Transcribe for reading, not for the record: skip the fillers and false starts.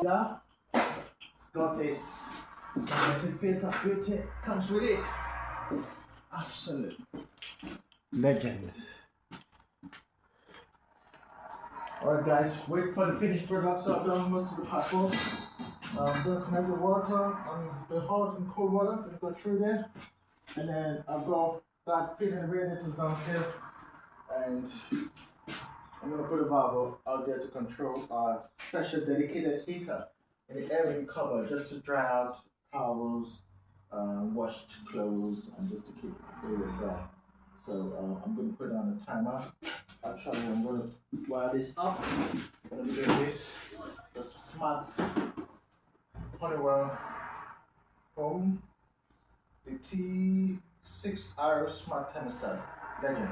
Yeah, it's got this magnetic filter built in, comes with it. Absolute legend. Alright guys, wait for the finished product. So I've done most of the part work. I'm going to connect the water and the hot and cold water, going to go through there. And then I've got that feeding the radiators downstairs. And I'm going to put a valve out there to control a special dedicated heater in the airing cupboard just to dry out towels, washed clothes, and just to keep the area dry. So I'm going to put on a timer. Actually, I'm going to wire this up. I'm going to be doing this, the smart Honeywell home, the T6R smart thermostat, legend.